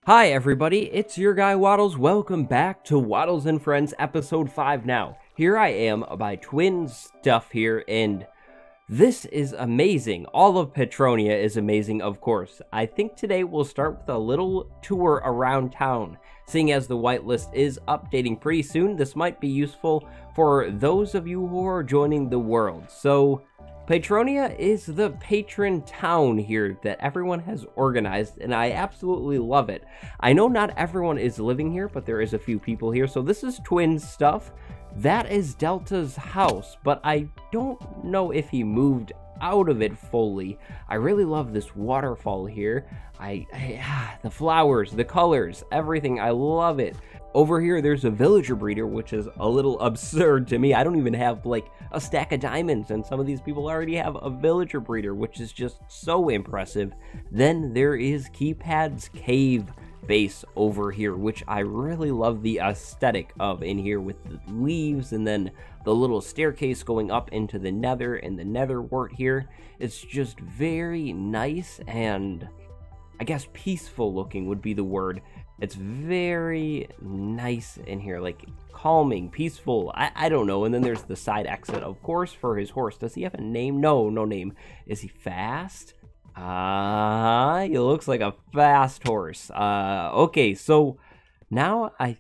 Hi everybody, it's your guy Wattles. Welcome back to Wattles and Friends episode 5 now. Here I am by Twin Stuff here, and this is amazing. All of Patronia is amazing, of course. I think today we'll start with a little tour around town. Seeing as the whitelist is updating pretty soon, this might be useful for those of you who are joining the world. So, Patronia is the patron town here that everyone has organized, and I absolutely love it. I know not everyone is living here, but there is a few people here. So this is Twin Stuff. That is Delta's house, but I don't know if he moved out of it fully. I really love this waterfall here. The flowers, the colors, everything, I love it. Over here, there's a villager breeder, which is a little absurd to me. I don't even have, like, a stack of diamonds, and some of these people already have a villager breeder, which is just so impressive. Then there is Keypad's cave base over here, which I really love the aesthetic of in here with the leaves and then the little staircase going up into the nether and the nether wart here. It's just very nice and I guess peaceful looking would be the word. It's very nice in here, like calming, peaceful. I don't know. And then there's the side exit, of course, for his horse. Does he have a name? No name. Is he fast? He looks like a fast horse. Okay, so now I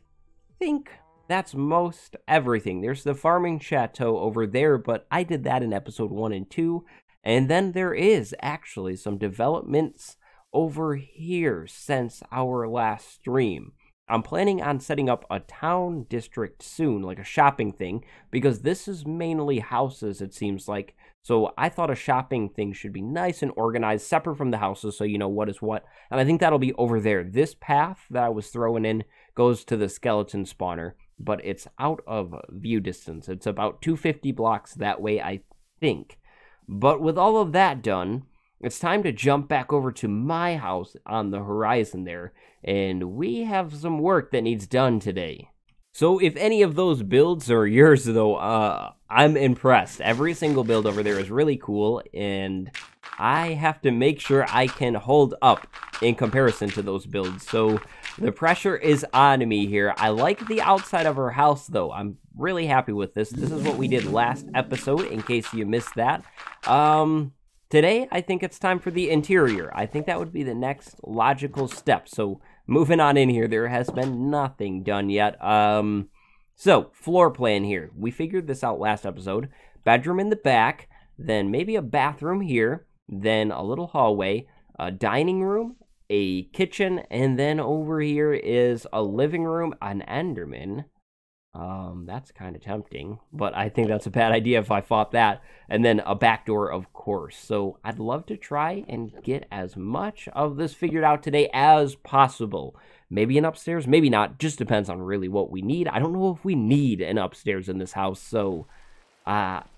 think that's most everything. There's the farming chateau over there, but I did that in episode 1 and 2. And then there is actually some developments over here since our last stream. I'm planning on setting up a town district soon, like a shopping thing, because this is mainly houses, it seems like. So I thought a shopping thing should be nice and organized, separate from the houses, so you know what is what. And I think that'll be over there. This path that I was throwing in goes to the skeleton spawner, but it's out of view distance. It's about 250 blocks that way, I think. But with all of that done, it's time to jump back over to my house on the horizon there, and we have some work that needs done today. So if any of those builds are yours, though, I'm impressed. Every single build over there is really cool, and I have to make sure I can hold up in comparison to those builds. So the pressure is on me here. I like the outside of our house, though. I'm really happy with this. This is what we did last episode, in case you missed that. Today, I think it's time for the interior. I think that would be the next logical step. So, moving on in here, there has been nothing done yet. So, floor plan here. We figured this out last episode. Bedroom in the back, then maybe a bathroom here, then a little hallway, a dining room, a kitchen, and then over here is a living room, an Enderman. That's kind of tempting, but I think that's a bad idea if I fought that. And then a back door, of course. So I'd love to try and get as much of this figured out today as possible. Maybe an upstairs, maybe not. Just depends on really what we need. I don't know if we need an upstairs in this house. So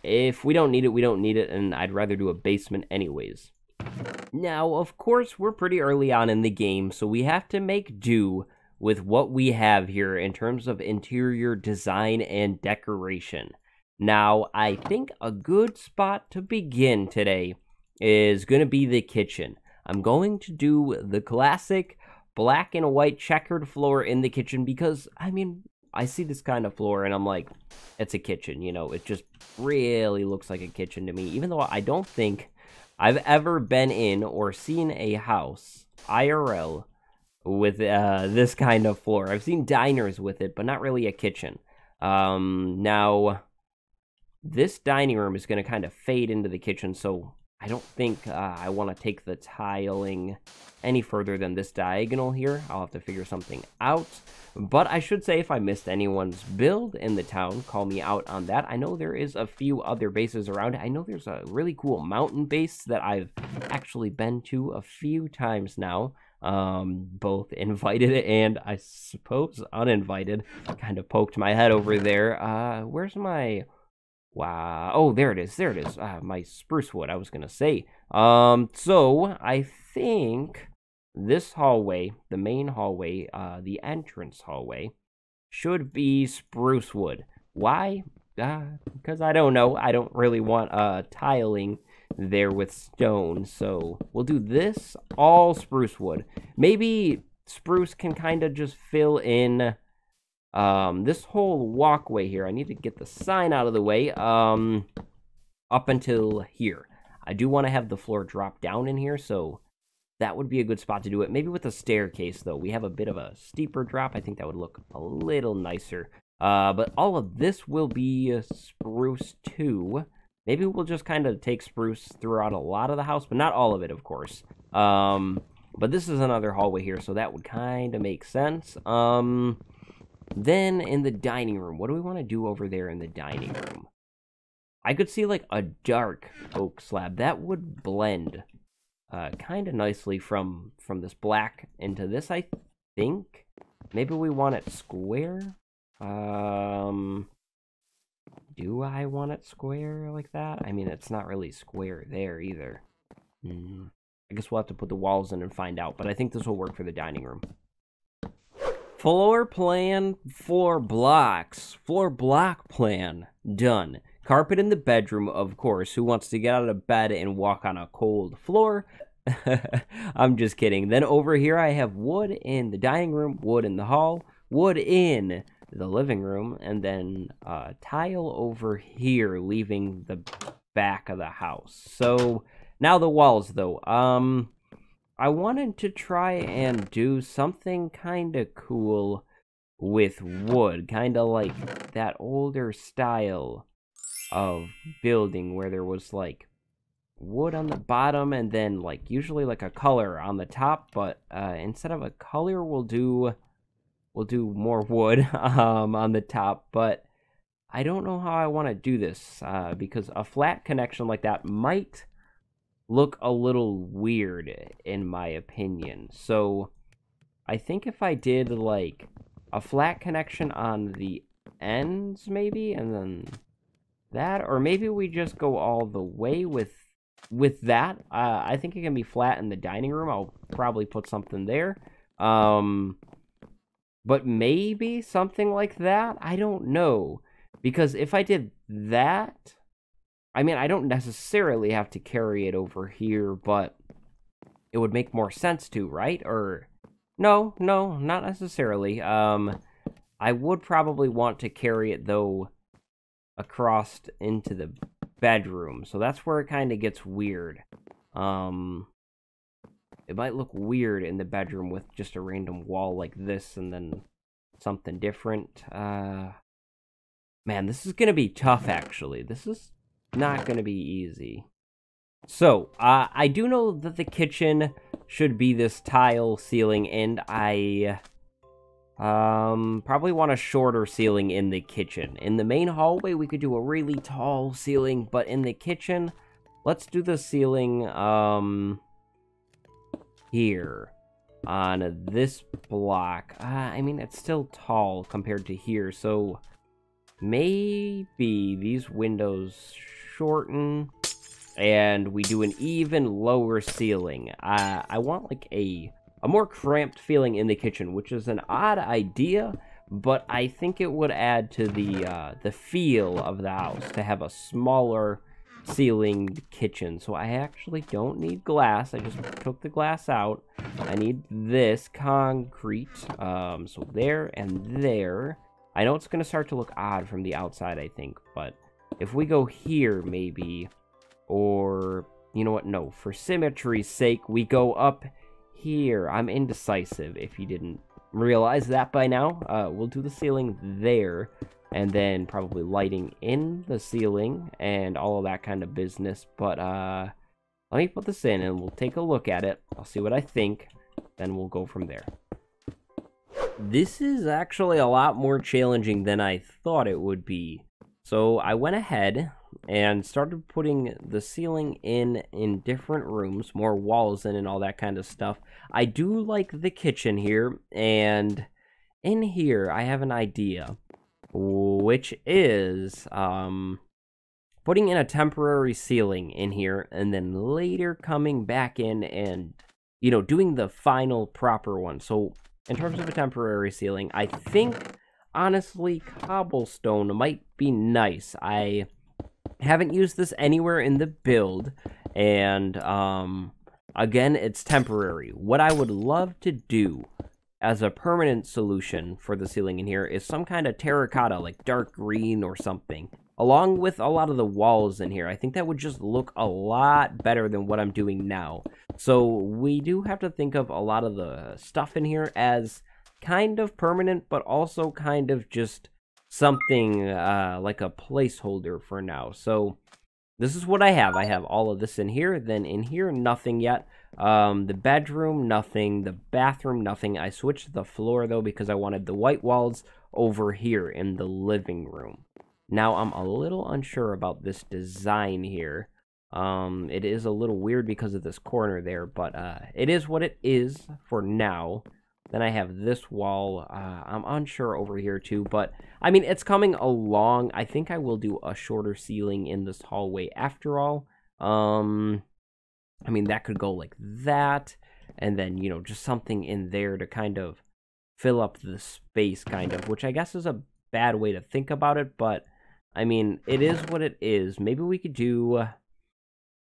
if we don't need it, we don't need it. And I'd rather do a basement anyways. Now, of course, we're pretty early on in the game, so we have to make do with what we have here in terms of interior design and decoration. Now, I think a good spot to begin today is going to be the kitchen. I'm going to do the classic black and white checkered floor in the kitchen because, I mean, I see this kind of floor and I'm like, it's a kitchen, you know, it just really looks like a kitchen to me, even though I don't think I've ever been in or seen a house, IRL, with this kind of floor. I've seen diners with it, but not really a kitchen. Now, this dining room is going to kind of fade into the kitchen, so I don't think I want to take the tiling any further than this diagonal here. I'll have to figure something out. But I should say, if I missed anyone's build in the town, call me out on that. I know there is a few other bases around. I know there's a really cool mountain base that I've actually been to a few times now. Both invited and I suppose uninvited. Kind of poked my head over there. Where's my... Wow. Oh, there it is. My spruce wood, I was gonna say. So I think this hallway, the main hallway, the entrance hallway, should be spruce wood. Why? Because I don't know. I don't really want tiling there with stone, so we'll do this all spruce wood. Maybe spruce can kind of just fill in this whole walkway here. I need to get the sign out of the way up until here. I do want to have the floor drop down in here, so that would be a good spot to do it. Maybe with a staircase, though. We have a bit of a steeper drop. I think that would look a little nicer. But all of this will be spruce too. Maybe we'll just kind of take spruce throughout a lot of the house, but not all of it, of course. But this is another hallway here, so that would kind of make sense. Then in the dining room, what do we want to do over there in the dining room? I could see like a dark oak slab. That would blend kind of nicely from this black into this, I think. Maybe we want it square. Do I want it square like that? I mean, it's not really square there either. I guess we'll have to put the walls in and find out, but I think this will work for the dining room. Floor plan, floor blocks, floor block plan, done. Carpet in the bedroom, of course. Who wants to get out of bed and walk on a cold floor? I'm just kidding. Then over here I have wood in the dining room, wood in the hall, wood in the living room, and then tile over here, leaving the back of the house. So now the walls, though. I wanted to try and do something kind of cool with wood, kind of like that older style of building where there was like wood on the bottom and then like usually like a color on the top, but instead of a color we'll do more wood on the top. But I don't know how I want to do this because a flat connection like that might look a little weird in my opinion. So I think if I did like a flat connection on the ends maybe, and then that, or maybe we just go all the way with that. I think it can be flat in the dining room. I'll probably put something there. But maybe something like that? I don't know. Because if I did that, I mean, I don't necessarily have to carry it over here, but it would make more sense to, right? Or, no, not necessarily. I would probably want to carry it, though, across into the bedroom. So that's where it kind of gets weird. It might look weird in the bedroom with just a random wall like this and then something different. Man, this is going to be tough, actually. This is not going to be easy. So, I do know that the kitchen should be this tile ceiling, and I probably want a shorter ceiling in the kitchen. In the main hallway, we could do a really tall ceiling, but in the kitchen, let's do the ceiling, here on this block. I mean, it's still tall compared to here, so maybe these windows shorten and we do an even lower ceiling. I want like a more cramped feeling in the kitchen, which is an odd idea, but I think it would add to the feel of the house to have a smaller ceilinged kitchen. So I actually don't need glass. I just took the glass out. I need this concrete. So there and there. I know it's going to start to look odd from the outside, I think, but if we go here maybe, or you know what, no, for symmetry's sake, we go up here. I'm indecisive if you didn't realize that by now. We'll do the ceiling there, and then probably lighting in the ceiling and all of that kind of business. But let me put this in and we'll take a look at it. I'll see what I think, then we'll go from there. This is actually a lot more challenging than I thought it would be. So I went ahead and started putting the ceiling in different rooms, more walls in and all that kind of stuff. I do like the kitchen here, and in here I have an idea, which is putting in a temporary ceiling in here and then later coming back in and, you know, doing the final proper one. So in terms of a temporary ceiling, I think honestly cobblestone might be nice. I haven't used this anywhere in the build, and again, it's temporary. What I would love to do as a permanent solution for the ceiling in here is some kind of terracotta, like dark green or something, along with a lot of the walls in here. I think that would just look a lot better than what I'm doing now. So we do have to think of a lot of the stuff in here as kind of permanent, but also kind of just something like a placeholder for now. So this is what I have. I have all of this in here. Then in here, nothing yet. The bedroom, nothing. The bathroom, nothing. I switched the floor, though, because I wanted the white walls over here in the living room. Now, I'm a little unsure about this design here. It is a little weird because of this corner there, but it is what it is for now. Then I have this wall. I'm unsure over here too, but I mean, it's coming along. I think I will do a shorter ceiling in this hallway after all. I mean, that could go like that, and then, you know, just something in there to kind of fill up the space, kind of, which I guess is a bad way to think about it, but I mean, it is what it is. Maybe we could do,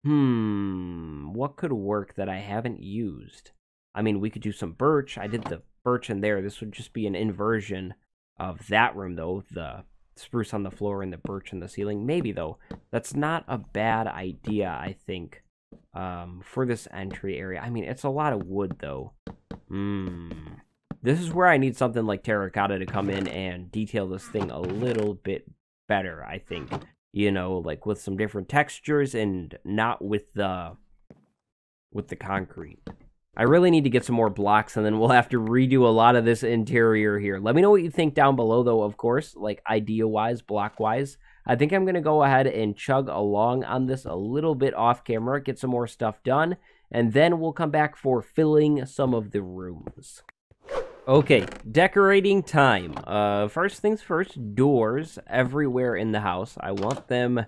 what could work that I haven't used? I mean, we could do some birch. I did the birch in there. This would just be an inversion of that room, though. The spruce on the floor and the birch in the ceiling. Maybe, though. That's not a bad idea, I think, for this entry area. I mean, it's a lot of wood, though. This is where I need something like terracotta to come in and detail this thing a little bit better, I think. You know, like with some different textures and not with the concrete. I really need to get some more blocks, and then we'll have to redo a lot of this interior here. Let me know what you think down below, though, of course, like idea-wise, block-wise. I think I'm going to go ahead and chug along on this a little bit off camera, get some more stuff done, and then we'll come back for filling some of the rooms. Okay, decorating time. First things first, doors everywhere in the house. I want them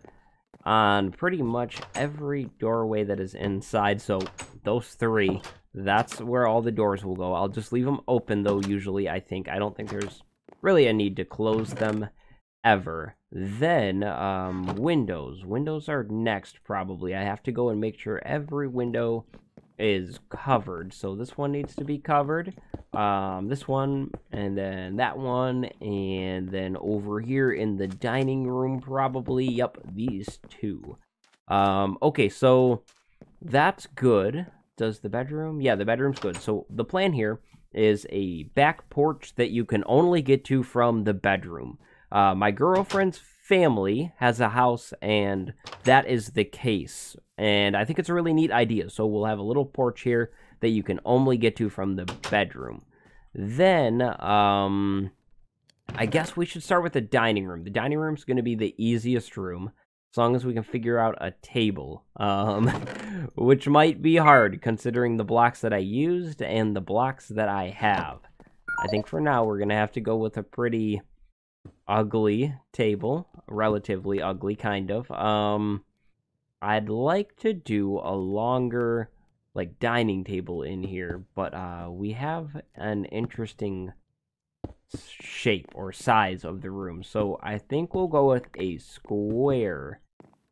on pretty much every doorway that is inside, so those three, that's where all the doors will go. I'll just leave them open, though, usually, I think. I don't think there's really a need to close them ever. Then, windows. Windows are next, probably. I have to go and make sure every window is covered. So this one needs to be covered. This one, and then that one, and then over here in the dining room, probably. Yep, these two. Okay, so that's good. Does the bedroom? Yeah, the bedroom's good. So the plan here is a back porch that you can only get to from the bedroom. My girlfriend's family has a house, and that is the case. And I think it's a really neat idea. So we'll have a little porch here that you can only get to from the bedroom. Then, I guess we should start with the dining room. The dining room's going to be the easiest room, as long as we can figure out a table, which might be hard considering the blocks that I used and the blocks that I have. I think for now we're going to have to go with a pretty ugly table, relatively ugly, kind of. I'd like to do a longer, like, dining table in here, but we have an interesting shape or size of the room, so I think we'll go with a square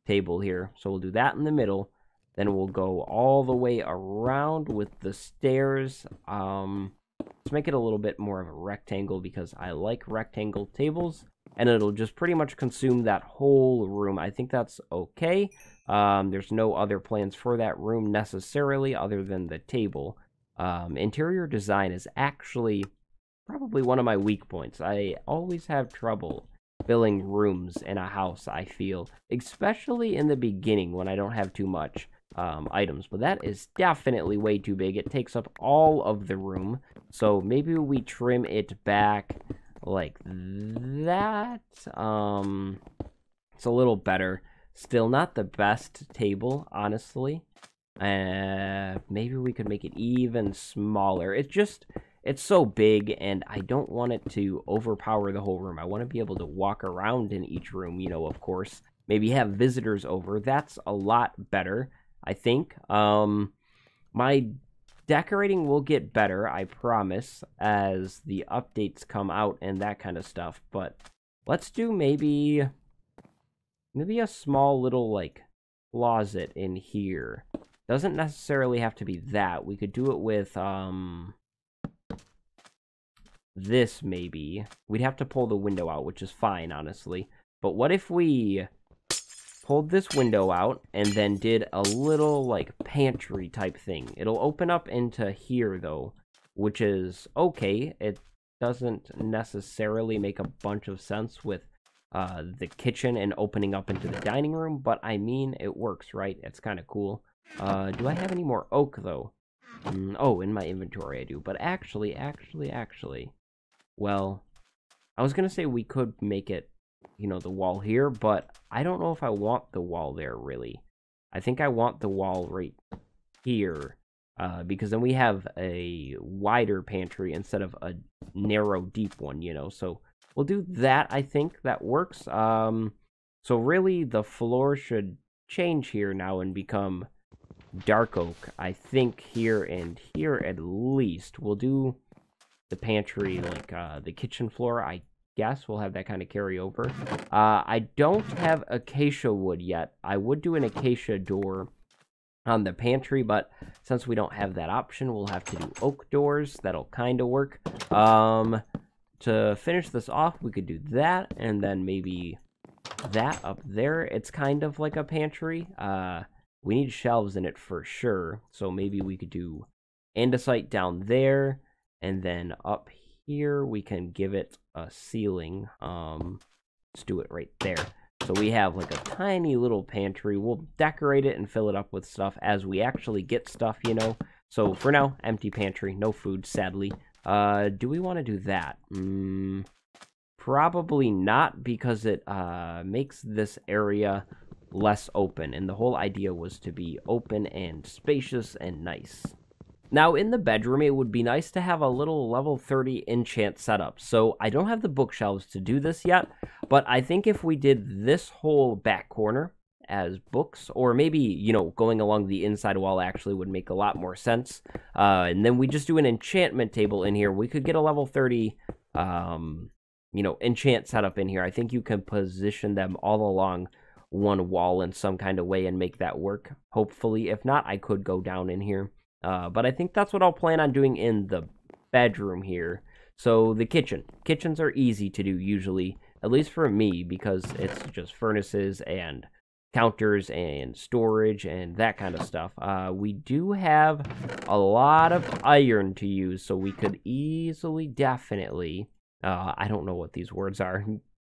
table here. So we'll do that in the middle, then we'll go all the way around with the stairs. Let's make it a little bit more of a rectangle because I like rectangle tables, and it'll just pretty much consume that whole room. I think that's okay. There's no other plans for that room necessarily other than the table. Interior design is actually probably one of my weak points. I always have trouble filling rooms in a house, I feel, especially in the beginning when I don't have too much items. But that is definitely way too big. It takes up all of the room. So maybe we trim it back like that. It's a little better. Still not the best table, honestly. Maybe we could make it even smaller. It's so big, and I don't want it to overpower the whole room. I want to be able to walk around in each room, you know, of course. Maybe have visitors over. That's a lot better, I think. My decorating will get better, I promise, as the updates come out and that kind of stuff. But let's do maybe a small little, like, closet in here. Doesn't necessarily have to be that. We could do it with, this maybe. We'd have to pull the window out, which is fine, honestly. But what if we pulled this window out and then did a little, like, pantry type thing? It'll open up into here, though, which is okay. It doesn't necessarily make a bunch of sense with the kitchen and opening up into the dining room, but I mean, it works, right? It's kind of cool. Do I have any more oak, though? Oh, in my inventory I do, but actually, well, I was gonna say we could make it, you know, the wall here, but I don't know if I want the wall there, really. I think I want the wall right here, because then we have a wider pantry instead of a narrow, deep one, you know, so we'll do that. I think that works. So really, the floor should change here now and become dark oak, I think, here and here at least. We'll do the pantry, like, the kitchen floor, I guess. We'll have that kind of carry over. I don't have acacia wood yet. I would do an acacia door on the pantry, but since we don't have that option, we'll have to do oak doors. That'll kind of work. To finish this off, we could do that, and then maybe that up there. It's kind of like a pantry. We need shelves in it for sure, so maybe we could do andesite down there, and then up here we can give it a ceiling. Let's do it right there. So we have like a tiny little pantry. We'll decorate it and fill it up with stuff as we actually get stuff, you know. So for now, empty pantry, no food, sadly. Do we want to do that? Probably not, because it makes this area less open, and the whole idea was to be open and spacious and nice. Now, in the bedroom, it would be nice to have a little level 30 enchant setup. So I don't have the bookshelves to do this yet, but I think if we did this whole back corner as books, or maybe, you know, going along the inside wall actually would make a lot more sense. And then we just do an enchantment table in here. We could get a level 30, you know, enchant setup in here. I think you can position them all along one wall in some kind of way and make that work, hopefully. If not, I could go down in here. But I think that's what I'll plan on doing in the bedroom here. So the kitchen. Kitchens are easy to do usually, at least for me, because it's just furnaces and counters and storage and that kind of stuff. We do have a lot of iron to use, so we could easily, definitely, I don't know what these words are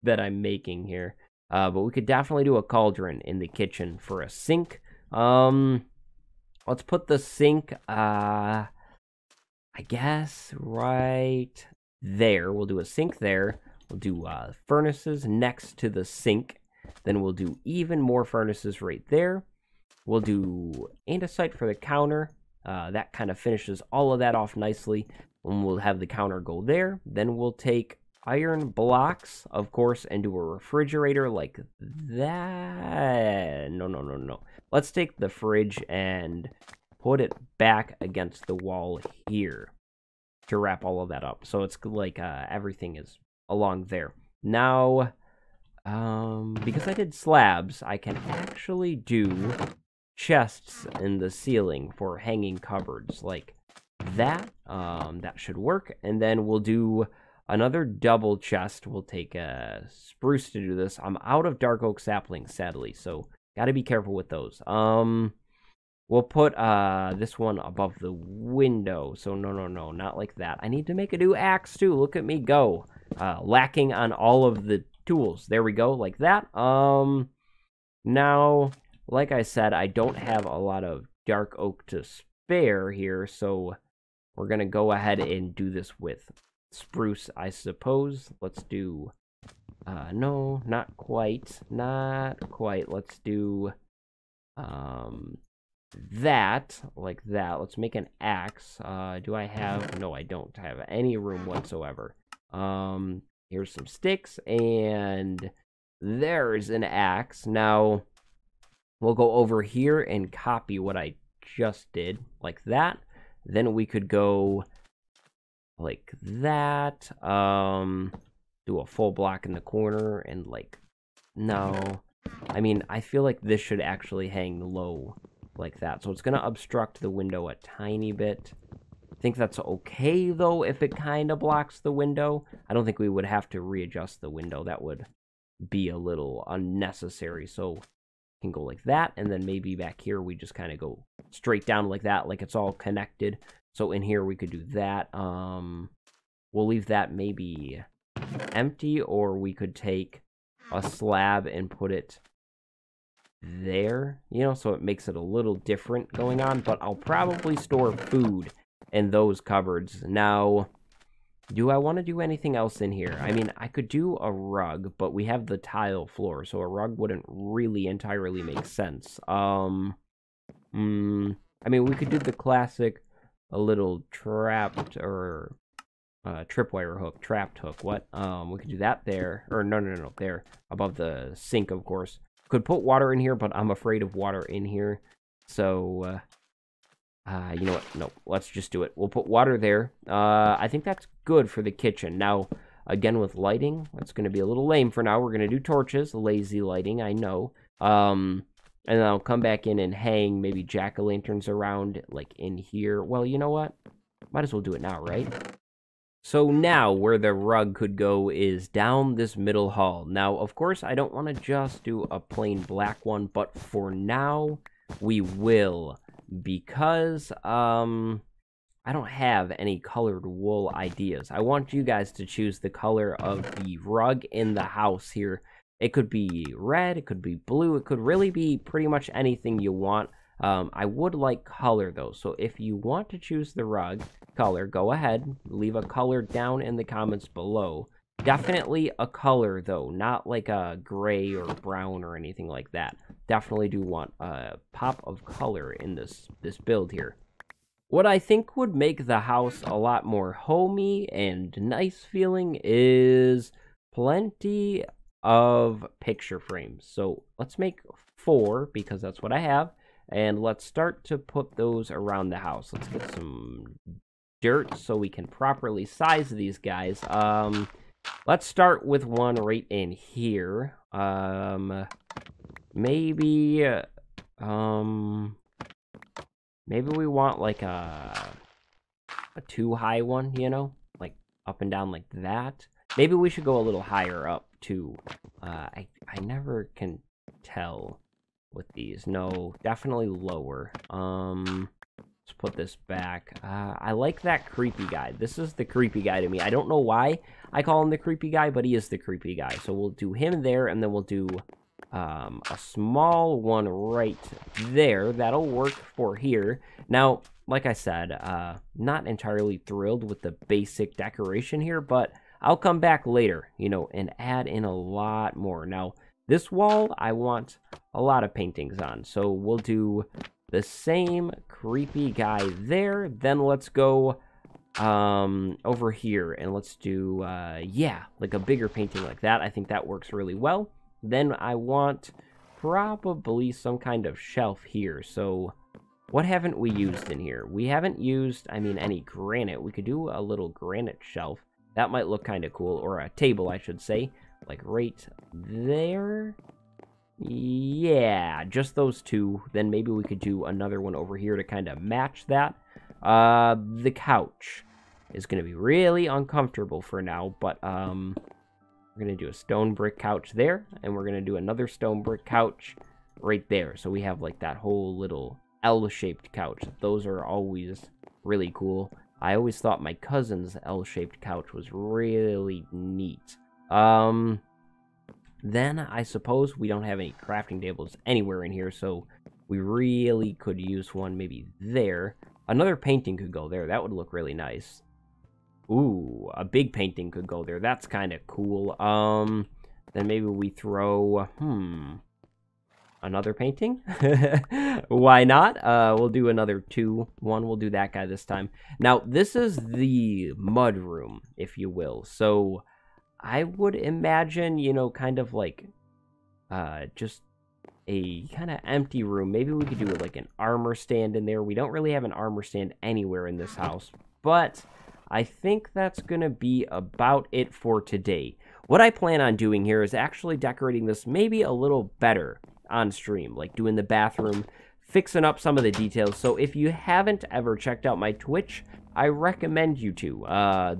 that I'm making here, but we could definitely do a cauldron in the kitchen for a sink. Let's put the sink, I guess, right there. We'll do a sink there. We'll do furnaces next to the sink. Then we'll do even more furnaces right there. We'll do andesite for the counter. That kind of finishes all of that off nicely. And we'll have the counter go there. Then we'll take iron blocks, of course, and do a refrigerator like that. No. Let's take the fridge and put it back against the wall here to wrap all of that up. So it's like everything is along there. Now, because I did slabs, I can actually do chests in the ceiling for hanging cupboards like that. That should work. And then we'll do another double chest. We'll take a spruce to do this. I'm out of dark oak saplings, sadly, so gotta be careful with those. We'll put this one above the window. So no, not like that. I need to make a new axe too. Look at me go. Lacking on all of the tools. There we go, like that. Now, like I said, I don't have a lot of dark oak to spare here, so we're gonna go ahead and do this with spruce, I suppose. Let's do no, not quite. Let's do that, like that. Let's make an axe. Do I have... No, I don't have any room whatsoever. Here's some sticks, and there's an axe. Now, we'll go over here and copy what I just did, like that. Then we could go like that. Do a full block in the corner, and like... No. I mean, I feel like this should actually hang low like that. So it's going to obstruct the window a tiny bit. think that's okay, though, if it kind of blocks the window. I don't think we would have to readjust the window. That would be a little unnecessary. So can go like that, and then maybe back here we just kind of go straight down like that, like it's all connected. So in here we could do that. We'll leave that maybe empty, or we could take a slab and put it there, you know, so it makes it a little different going on. But I'll probably store food in those cupboards. Now, do I want to do anything else in here? I mean, I could do a rug, but we have the tile floor, so a rug wouldn't really entirely make sense. I mean, we could do the classic, a little trapped or tripwire hook, trapped hook. What? We could do that there, or no, there above the sink, of course. Could put water in here, but I'm afraid of water in here, so. You know what? No, let's just do it. We'll put water there. I think that's good for the kitchen. Now, again, with lighting, that's going to be a little lame for now. We're going to do torches, lazy lighting, I know. And then I'll come back in and hang maybe jack-o'-lanterns around, like, in here. Well, you know what? Might as well do it now, right? So now, where the rug could go is down this middle hall. Now, of course, I don't want to just do a plain black one, but for now, we will. Because I don't have any colored wool ideas. I want you guys to choose the color of the rug in the house here. It could be red, it could be blue, it could really be pretty much anything you want. I would like color though, so if you want to choose the rug color, go ahead, leave a color down in the comments below. Definitely a color though, not like a gray or brown or anything like that. Definitely do want a pop of color in this build here. What I think would make the house a lot more homey and nice feeling is plenty of picture frames. So let's make 4 because that's what I have. And let's start to put those around the house. Let's get some dirt so we can properly size these guys. Let's start with one right in here. Maybe we want like a too high one, you know, like up and down like that. Maybe we should go a little higher up too. I never can tell with these. No, definitely lower. Let's put this back. I like that creepy guy. This is the creepy guy to me. I don't know why I call him the creepy guy, but he is the creepy guy. So we'll do him there, and then we'll do a small one right there. That'll work for here. Now, like I said, not entirely thrilled with the basic decoration here, but I'll come back later, you know, and add in a lot more. Now, this wall, I want a lot of paintings on, so we'll do the same creepy guy there. Then let's go over here and let's do yeah, like a bigger painting like that. I think that works really well. Then I want probably some kind of shelf here. So what haven't we used in here? We haven't used, I mean, any granite. We could do a little granite shelf. That might look kind of cool, or a table, I should say, like right there. Yeah, just those two. Then maybe we could do another one over here to kind of match that. The couch is going to be really uncomfortable for now, but we're going to do a stone brick couch there, and we're going to do another stone brick couch right there. So we have like that whole little L-shaped couch. Those are always really cool. I always thought my cousin's L-shaped couch was really neat. Then I suppose we don't have any crafting tables anywhere in here, so we really could use one maybe there. Another painting could go there. That would look really nice. Ooh, a big painting could go there. That's kind of cool. Then maybe we throw, another painting? Why not? We'll do another 2. We'll do that guy this time. Now, this is the mud room, if you will. So I would imagine, you know, kind of like just a kind of empty room. Maybe we could do like an armor stand in there. We don't really have an armor stand anywhere in this house, but I think that's going to be about it for today. What I plan on doing here is actually decorating this maybe a little better on stream, like doing the bathroom, fixing up some of the details. So if you haven't ever checked out my Twitch, I recommend you to.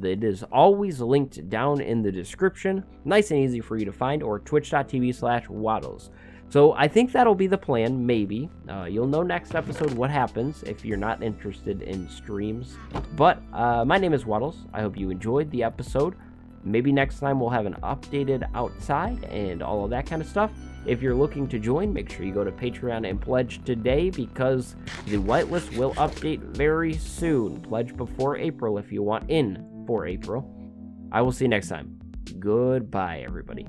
It is always linked down in the description. Nice and easy for you to find, or twitch.tv/Wattles. So I think that'll be the plan, maybe. You'll know next episode what happens if you're not interested in streams. But my name is Wattles. I hope you enjoyed the episode. Maybe next time we'll have an updated outside and all of that kind of stuff. If you're looking to join, make sure you go to Patreon and pledge today, because the whitelist will update very soon. Pledge before April if you want in for April. I will see you next time. Goodbye, everybody.